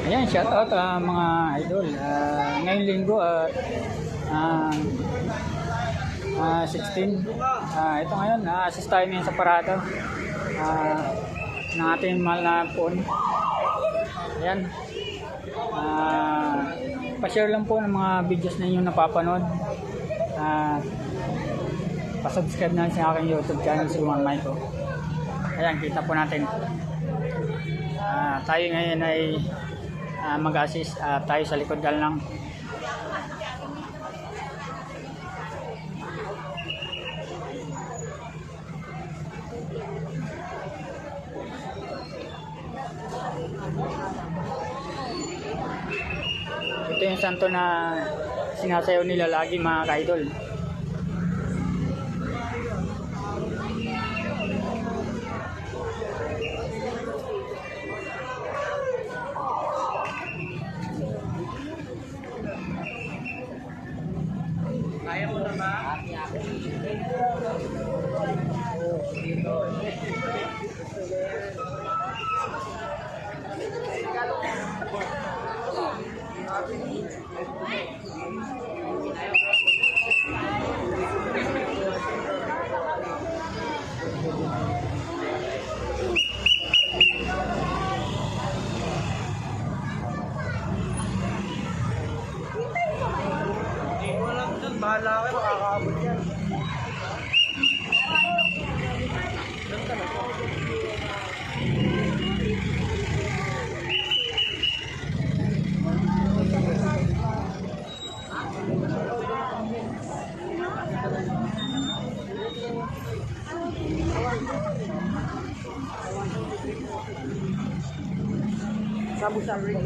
Ayan, shout out mga idol. Ngayong linggo at 16. Ito ngayon, assist tayo ngayon sa parada ng ating mahal na phone. Ayan. Pa-share lang po ng mga videos na inyong napapanood. Pa-subscribe na sa aking YouTube channel, si Juan Michael. Ayan, kita po natin. Tayo ngayon ay mag-assist tayo sa likod lang. Ito yung santo na sinasayaw nila lagi mga ka-idol. Kaya mo na ba? Bahala kayo, makakaabot yan. Sabu-sabu rin.